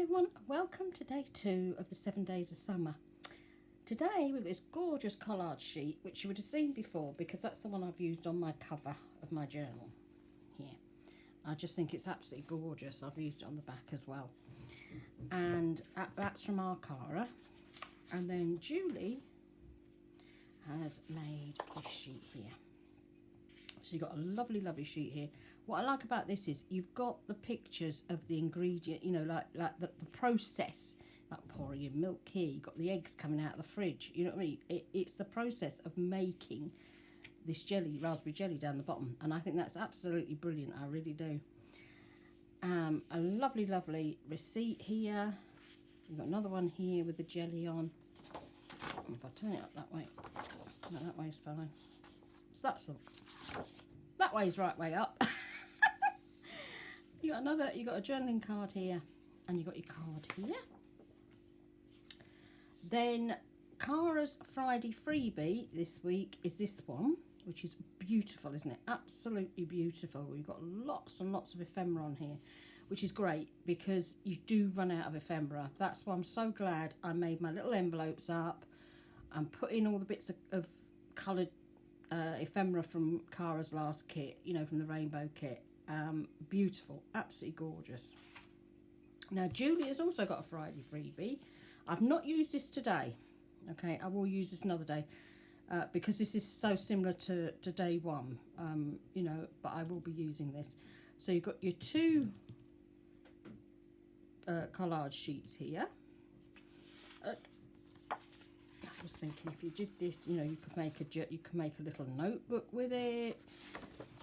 everyone, welcome to day 2 of the 7 days of summer. Today with this gorgeous collage sheet, which you would have seen before because that's the one I've used on my cover of my journal here. I just think it's absolutely gorgeous. I've used it on the back as well. And that's from our Cara. And then Julie has made this sheet here. So you've got a lovely, lovely sheet here. What I like about this is you've got the pictures of the ingredient, you know, like the process, like pouring in milk here. You've got the eggs coming out of the fridge. You know what I mean? It's the process of making this jelly, raspberry jelly down the bottom. And I think that's absolutely brilliant. I really do. A lovely, lovely receipt here. We've got another one here with the jelly on. If I turn it up that way, no, that way's fine. So that's all. That way's right way up. You got a journaling card here, and you got your card here. Then Cara's Friday freebie this week is this one, which is beautiful, isn't it? Absolutely beautiful. We've got lots and lots of ephemera on here, which is great because you do run out of ephemera. That's why I'm so glad I made my little envelopes up and put in all the bits of coloured ephemera from Cara's last kit, you know, from the rainbow kit. Beautiful, absolutely gorgeous. Now Julie has also got a Friday freebie. I've not used this today, okay, I will use this another day because this is so similar to day 1, you know, but I will be using this. So you've got your 2 collage sheets here. I was thinking if you did this, you know, you could make a little notebook with it.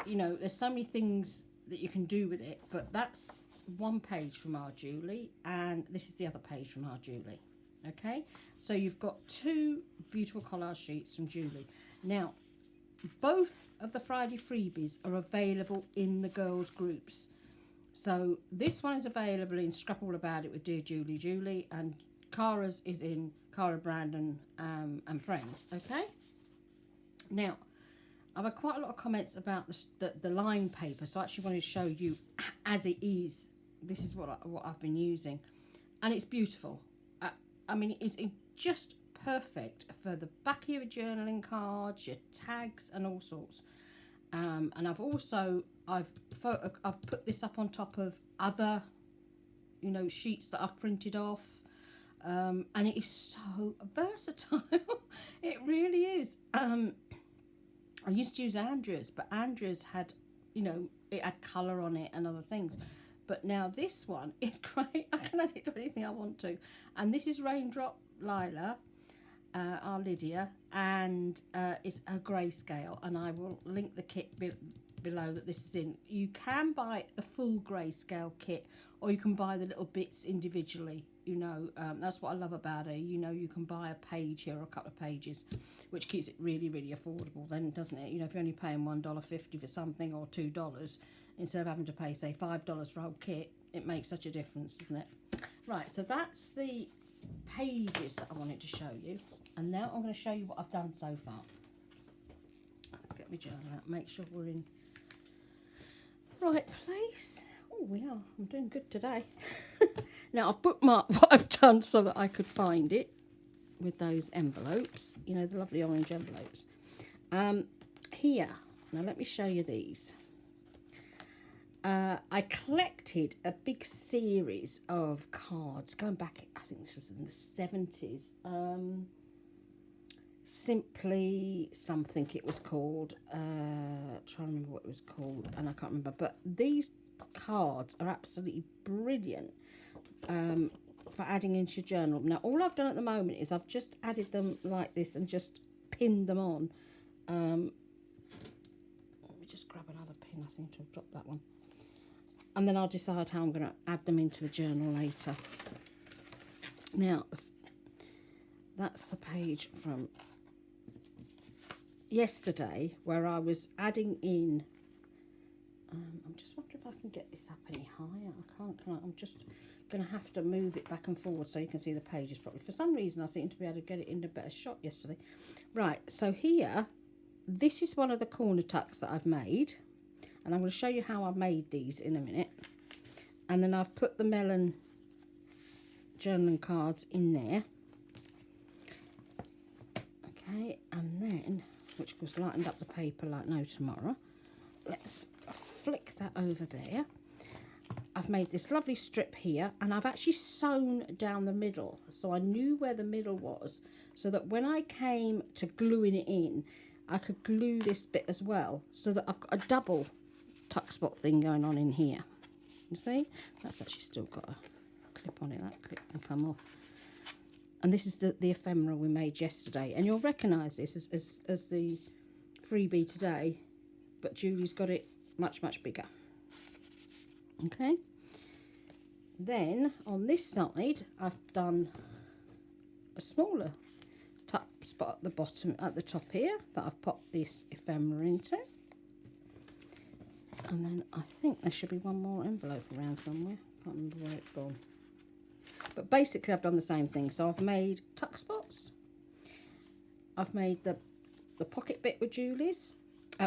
You know, there's so many things that you can do with it, but that's one page from our Julie, and this is the other page from our Julie. Okay, so you've got 2 beautiful collage sheets from Julie. Now, both of the Friday freebies are available in the girls groups. So this one is available in Scrap All About It with DearJulieJulie, and Cara's is in Cara, Brandon and Friends. Okay, now I've had quite a lot of comments about the line paper, so I actually wanted to show you as it is. This is what I've been using, and it's beautiful. I mean, it's just perfect for the back of your journaling cards, your tags, and all sorts. And I've put this up on top of other, you know, sheets that I've printed off. And it is so versatile. It really is. I used to use Andrea's, but Andrea's had, you know, it had colour on it and other things. But now this one is great. I can add it to anything I want to. And this is Raindrop Lila, our Lydia, and it's a grayscale. And I will link the kit below that this is in. You can buy the full grayscale kit, or you can buy the little bits individually. You know, that's what I love about it. You know, you can buy a page here or a couple of pages, which keeps it really, really affordable then, doesn't it? You know, if you're only paying $1.50 for something or $2, instead of having to pay, say, $5 for a whole kit, it makes such a difference, doesn't it? Right, so that's the pages that I wanted to show you. And now I'm going to show you what I've done so far. Let's get my journal out, make sure we're in the right place. Oh, we are. I'm doing good today. Now, I've bookmarked what I've done so that I could find it with those envelopes. You know, the lovely orange envelopes. Here, now let me show you these. I collected a big series of cards going back, I think this was in the 70s. Simply something it was called. Trying to remember what it was called, and I can't remember. But these cards are absolutely brilliant for adding into your journal. Now, all I've done at the moment is I've just added them like this and just pinned them on. Let me just grab another pin. I seem to have dropped that one. And then I'll decide how I'm going to add them into the journal later. Now, that's the page from yesterday where I was adding in. I'm just wondering if I can get this up any higher. I can't. I'm just going to have to move it back and forward so you can see the pages properly. For some reason, I seem to be able to get it in a better shot yesterday. Right, so here, this is one of the corner tucks that I've made. And I'm going to show you how I made these in a minute. And then I've put the melon journaling cards in there. Okay, and then, which of course lightened up the paper like no tomorrow. Let's flick that over there. I've made this lovely strip here, and I've actually sewn down the middle, so I knew where the middle was, so that when I came to gluing it in, I could glue this bit as well, so that I've got a double tuck spot thing going on in here. You see? That's actually still got a clip on it. That clip can come off. And this is the ephemera we made yesterday, and you'll recognise this as the freebie today, but Julie's got it much, much bigger. Okay, then on this side I've done a smaller tuck spot at the bottom, at the top here, that I've popped this ephemera into. And then I think there should be one more envelope around somewhere. Can't remember where it's gone. But basically I've done the same thing. So I've made tuck spots. I've made the pocket bit with Julie's,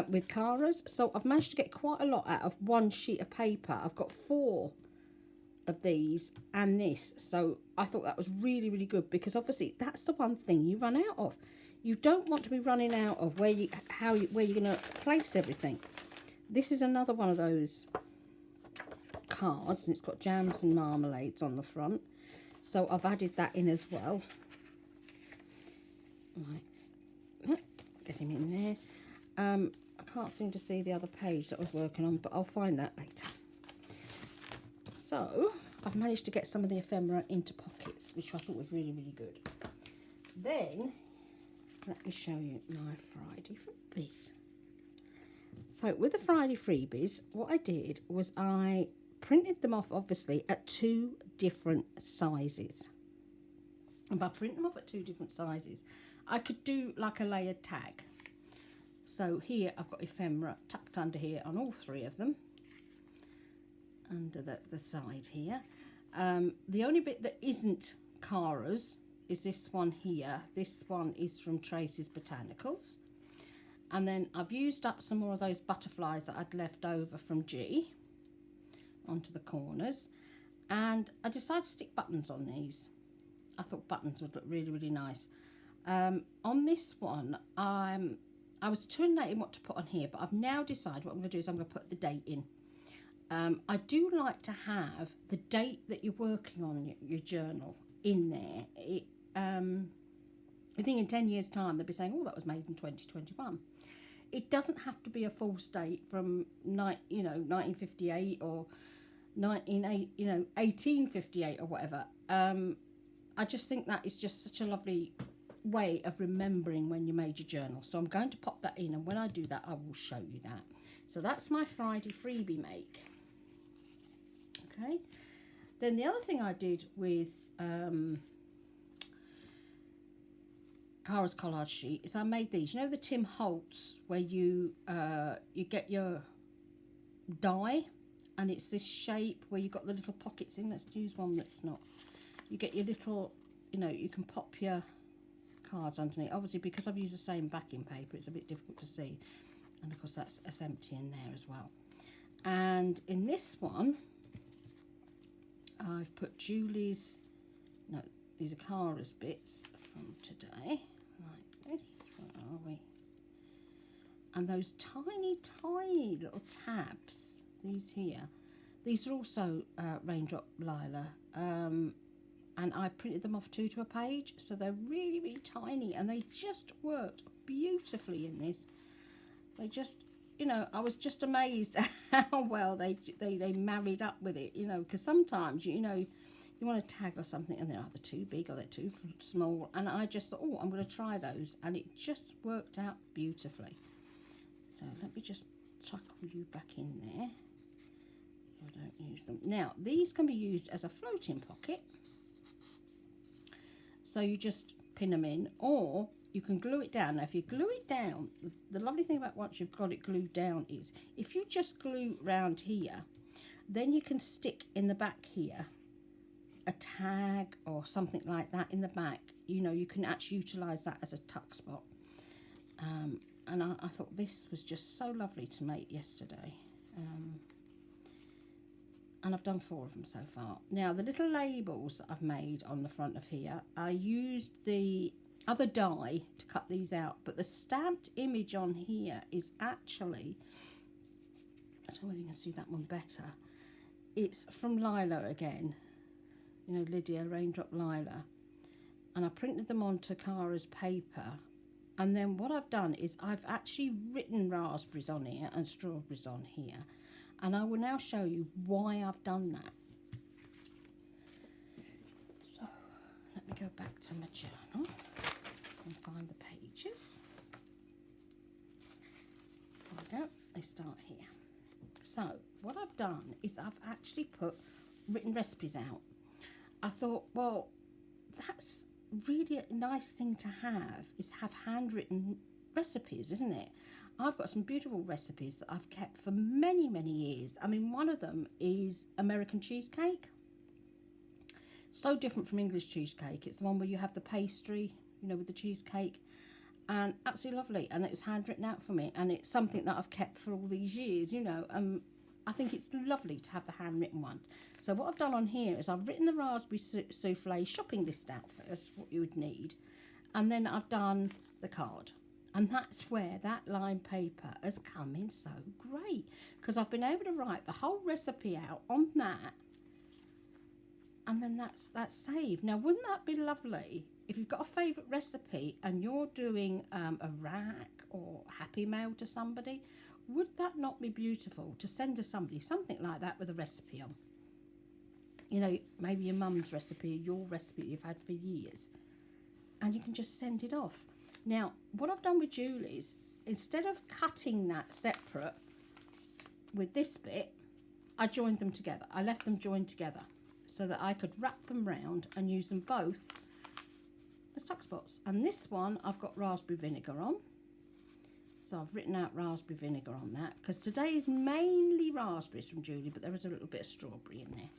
with Cara's. So I've managed to get quite a lot out of one sheet of paper. I've got 4 of these and this. So I thought that was really, really good, because obviously that's the one thing you run out of. You don't want to be running out of where you're going to place everything. This is another one of those cards, and it's got jams and marmalades on the front. So I've added that in as well. Right, get him in there. I can't seem to see the other page that I was working on, but I'll find that later. So I've managed to get some of the ephemera into pockets, which I thought was really, really good. Then let me show you my Friday freebies. So with the Friday freebies, what I did was I printed them off, obviously, at 2 different sizes. And by printing them off at 2 different sizes, I could do like a layered tag. So here I've got ephemera tucked under here on all 3 of them, under the side here. The only bit that isn't Cara's is this one here. This one is from Tracy's Botanicals. And then I've used up some more of those butterflies that I'd left over from G onto the corners. And I decided to stick buttons on these. I thought buttons would look really, really nice. On this one, I was terminating what to put on here, but I've now decided what I'm going to do is I'm going to put the date in. I do like to have the date that you're working on your journal in there. I think in 10 years' time they'll be saying, "Oh, that was made in 2021." It doesn't have to be a false date from 1958 or 1858 or whatever. I just think that is just such a lovely way of remembering when you made your journal. So I'm going to pop that in, and when I do that I will show you that. So that's my Friday freebie make. Okay, then the other thing I did with Cara's collage sheet is I made these. You know the Tim Holtz where you get your die and it's this shape where you've got the little pockets in. Let's use one that's not. You get your little, you can pop your cards underneath. Obviously, because I've used the same backing paper, it's a bit difficult to see. And of course that's empty in there as well. And in this one, I've put Julie's, no, these are Cara's bits from today, like this. Where are we? And those tiny, tiny little tabs, these here, these are also Raindrop Lila, and I printed them off 2 to a page, so they're really, really tiny, and they just worked beautifully in this. They just, I was just amazed at how well they married up with it, because sometimes, you want to tag or something and they're either too big or they're too small, and I just thought, oh, I'm going to try those, and it just worked out beautifully. So let me just tuck you back in there so I don't use them. Now these can be used as a floating pocket, so you just pin them in, or you can glue it down. Now if you glue it down, the lovely thing about once you've got it glued down is if you just glue round here, then you can stick in the back here a tag or something like that in the back. You can actually utilize that as a tuck spot. And I thought this was just so lovely to make yesterday. and I've done 4 of them so far. Now the little labels that I've made on the front of here, I used the other die to cut these out, but the stamped image on here is actually, I don't know whether you can see that one better, it's from Lila again, you know, Lydia, Raindrop Lila, and I printed them onto Cara's paper, and then what I've done is I've actually written raspberries on here and strawberries on here, and I will now show you why I've done that. So let me go back to my journal and find the pages. There we go, they start here. So what I've done is I've actually put written recipes out. I thought, well, that's really a nice thing to have, is have handwritten recipes, isn't it? I've got some beautiful recipes that I've kept for many, many years. I mean, one of them is American cheesecake. So different from English cheesecake. It's the one where you have the pastry, you know, with the cheesecake, and absolutely lovely. And it was handwritten out for me, and it's something that I've kept for all these years, you know. I think it's lovely to have the handwritten one. So what I've done on here is I've written the raspberry souffle shopping list out first, what you would need, and then I've done the card. And that's where that lined paper has come in so great, because I've been able to write the whole recipe out on that, and then that's saved. Now, wouldn't that be lovely if you've got a favourite recipe and you're doing a rack or Happy Mail to somebody? Would that not be beautiful to send to somebody something like that with a recipe on? You know, maybe your mum's recipe, your recipe you've had for years, and you can just send it off. Now, what I've done with Julie's, instead of cutting that separate with this bit, I joined them together. I left them joined together so that I could wrap them round and use them both as tuck spots. And this one, I've got raspberry vinegar on. So I've written out raspberry vinegar on that, because today is mainly raspberries from Julie, but there is a little bit of strawberry in there.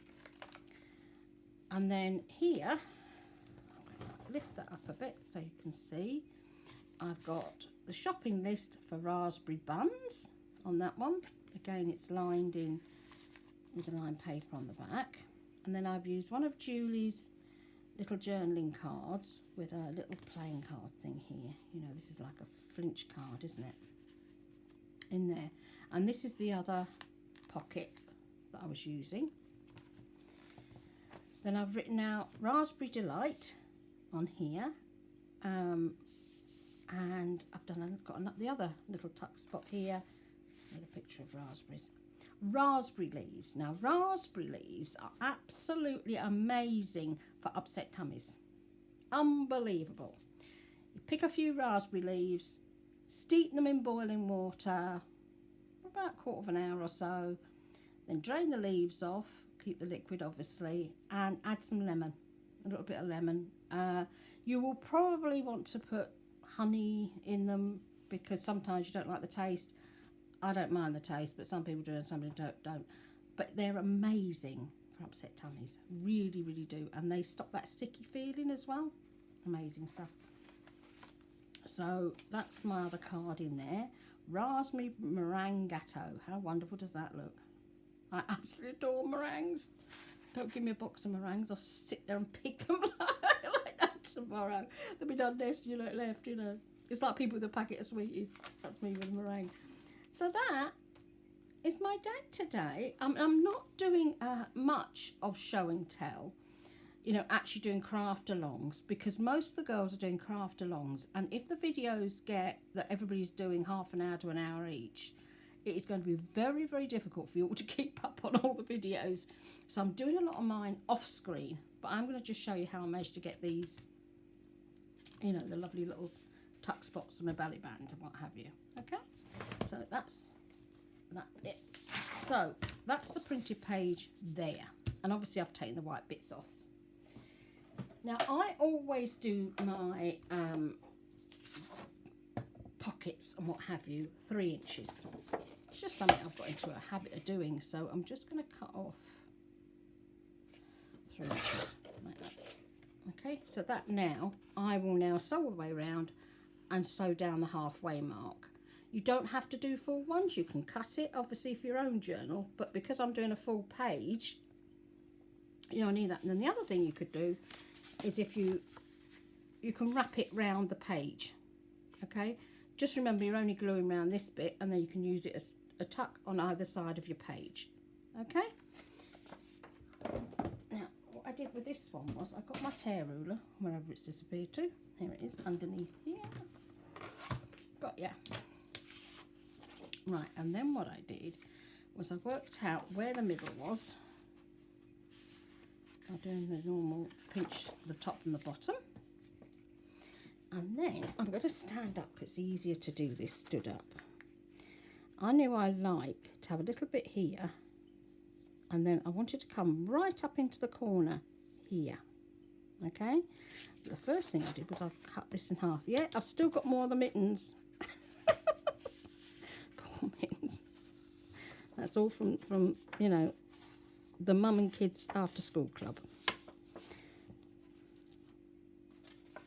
And then here, I'm going to lift that up a bit so you can see. I've got the shopping list for raspberry buns on that one. Again, it's lined in with the lined paper on the back. And then I've used one of Julie's little journaling cards with a little playing card thing here. You know, this is like a flinch card, isn't it? In there. And this is the other pocket that I was using. Then I've written out Raspberry Delight on here. And I've got the other little tuck spot here with a picture of raspberries. Raspberry leaves. Now, raspberry leaves are absolutely amazing for upset tummies. Unbelievable. You pick a few raspberry leaves, steep them in boiling water for about a quarter of an hour or so, then drain the leaves off, keep the liquid obviously, and add some lemon, a little bit of lemon. You will probably want to put honey in them, because sometimes you don't like the taste. I don't mind the taste, but some people do and some people don't. But they're amazing for upset tummies, really, really do. And they stop that sticky feeling as well. Amazing stuff. So that's my other card in there. Raspberry meringue gâteau. How wonderful does that look? I absolutely adore meringues. Don't give me a box of meringues. I'll sit there and pick them like that tomorrow. There'll be none left, left, you know. It's like people with a packet of sweeties. That's me with a meringue. So that is my day today. I'm not doing much of show and tell, you know, actually doing craft alongs, because most of the girls are doing craft alongs, and if the videos get that everybody's doing half an hour to an hour each, it is going to be very, very difficult for you all to keep up on all the videos. So I'm doing a lot of mine off screen, but I'm going to just show you how I managed to get these, you know, the lovely little tuck spots on my belly band and what have you. Okay, so that's it. So that's the printed page there, and obviously I've taken the white bits off. Now I always do my pockets and what have you 3 inches. It's just something I've got into a habit of doing, so I'm just going to cut off 3 inches like that. Okay, so that now I will now sew all the way around and sew down the halfway mark. You don't have to do full ones. You can cut it, obviously, for your own journal. But because I'm doing a full page, you don't need that. And then the other thing you could do is if you can wrap it round the page. Okay? Just remember you're only gluing around this bit, and then you can use it as a tuck on either side of your page. Okay? Now, what I did with this one was I got my tear ruler, wherever it's disappeared to. Here it is, underneath here. Got ya. Right, and then what I did was I worked out where the middle was by doing the normal pinch the top and the bottom. And then I'm going to stand up because it's easier to do this stood up. I knew I like to have a little bit here, and then I wanted to come right up into the corner here. Okay, the first thing I did was I cut this in half. Yeah, I've still got more of the mittens. Poor mittens. That's all from you know, the mum and kids after school club.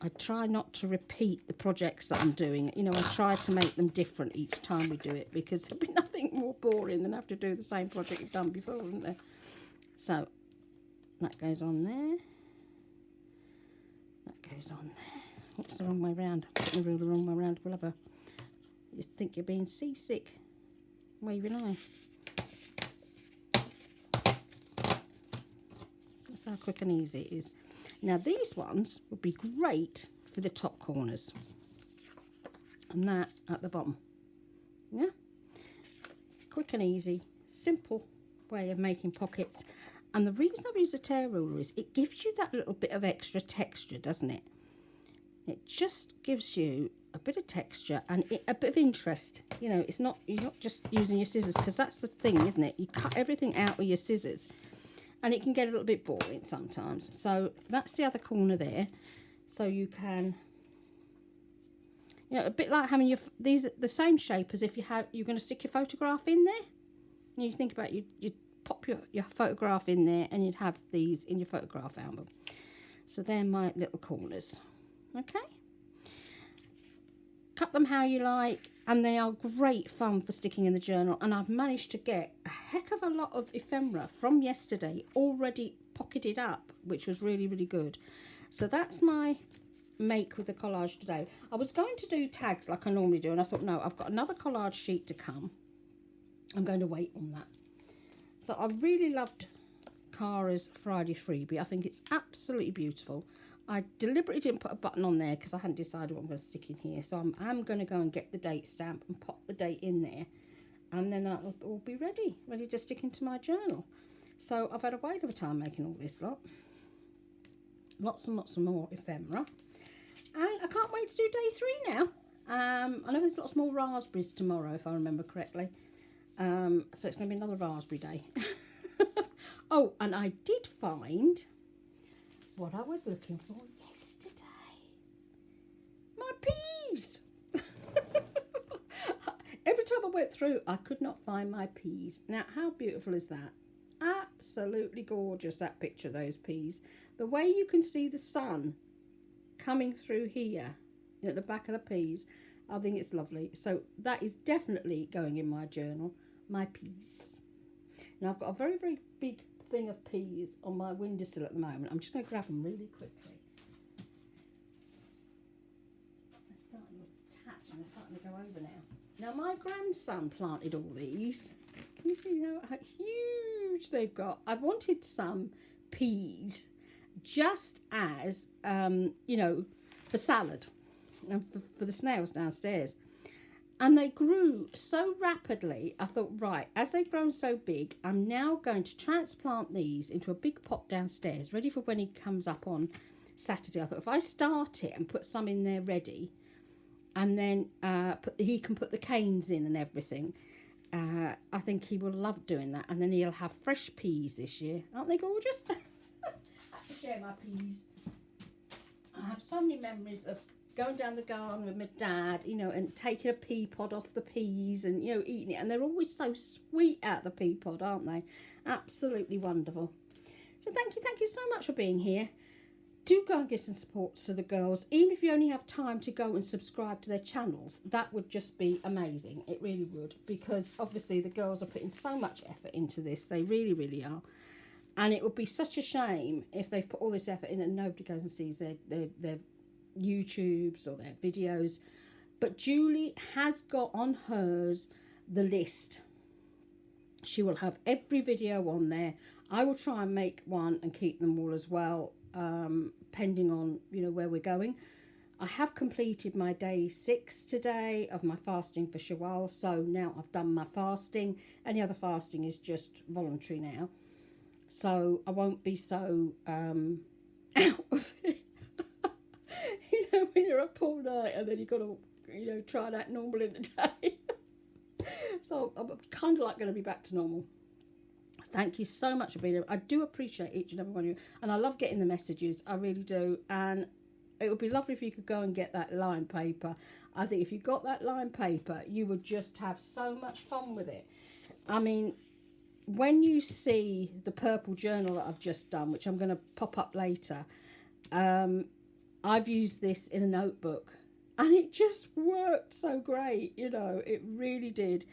I try not to repeat the projects that I'm doing. You know, I try to make them different each time we do it, because there'd be nothing more boring than have to do the same project you've done before, isn't there? So that goes on there. That goes on there. What's the wrong way round? Putting the ruler the wrong way round. We'll have a... You think you're being seasick. Wave your eye. That's how quick and easy it is. Now these ones would be great for the top corners, and that at the bottom. Yeah, quick and easy, simple way of making pockets. And the reason I've used a tear ruler is it gives you that little bit of extra texture, doesn't it? It just gives you a bit of texture and a bit of interest. You know, it's not, you're not just using your scissors, because that's the thing, isn't it? You cut everything out with your scissors, and it can get a little bit boring sometimes. So that's the other corner there. So you can, you know, a bit like having your, these are the same shape as if you're going to stick your photograph in there. And you think about, you'd pop your photograph in there, and you'd have these in your photograph album. So they're my little corners. Okay. Cut them how you like, and they are great fun for sticking in the journal. And I've managed to get a heck of a lot of ephemera from yesterday already pocketed up, which was really, really good. So that's my make with the collage today. I was going to do tags like I normally do, and I thought, no, I've got another collage sheet to come. I'm going to wait on that. So I really loved Cara's Friday freebie. I think it's absolutely beautiful. I deliberately didn't put a button on there because I hadn't decided what I'm going to stick in here. So I'm going to go and get the date stamp and pop the date in there. And then that will all be ready to stick into my journal. So I've had a whale of a time making all this lot. Lots and lots of more ephemera. And I can't wait to do day 3 now. I know there's lots more raspberries tomorrow, if I remember correctly. So it's going to be another raspberry day. Oh, and I did find what I was looking for yesterday. My peas! Every time I went through, I could not find my peas. Now, how beautiful is that? Absolutely gorgeous, that picture of those peas. The way you can see the sun coming through here, at the back of the peas, I think it's lovely. So that is definitely going in my journal, my peas. Now, I've got a very, very big thing of peas on my windowsill at the moment. I'm just going to grab them really quickly. They're starting to attach and they're starting to go over now. Now, my grandson planted all these. Can you see how huge they've got? I wanted some peas just as, you know, for salad and for the snails downstairs. And they grew so rapidly, I thought, right, as they've grown so big, I'm now going to transplant these into a big pot downstairs, ready for when he comes up on Saturday. I thought if I start it and put some in there ready, and then he can put the canes in and everything, I think he will love doing that. And then he'll have fresh peas this year. Aren't they gorgeous? I have to share my peas. I have so many memories of going down the garden with my dad, you know, and taking a pea pod off the peas and, you know, eating it. And they're always so sweet out of the pea pod, aren't they? Absolutely wonderful. So thank you so much for being here. do go and give some support to the girls. Even if you only have time to go and subscribe to their channels, that would just be amazing. It really would, because obviously the girls are putting so much effort into this. They really, really are. And it would be such a shame if they've put all this effort in and nobody goes and sees their YouTubes or their videos. But Julie has got on hers the list. She will have every video on there. I will try and make one and keep them all as well, pending on, you know, where we're going. I have completed my day 6 today of my fasting for Shawwal, so now I've done my fasting. Any other fasting is just voluntary now, so I won't be so out of it. You know, when you're up all night and then you've got to, you know, try that normal in the day. So I'm kind of like going to be back to normal. Thank you so much for being here. I do appreciate each and every one of you, and I love getting the messages. I really do. And it would be lovely if you could go and get that lined paper. I think if you got that lined paper, you would just have so much fun with it. I mean, when you see the purple journal that I've just done, which I'm going to pop up later, I've used this in a notebook. And it just worked so great, you know, it really did.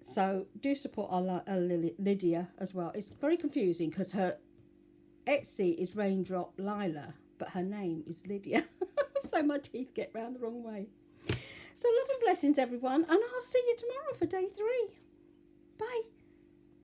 So do support our Lydia as well. It's very confusing because her Etsy is Raindrop Lila, but her name is Lydia. So my teeth get round the wrong way. So love and blessings, everyone. And I'll see you tomorrow for day 3. Bye.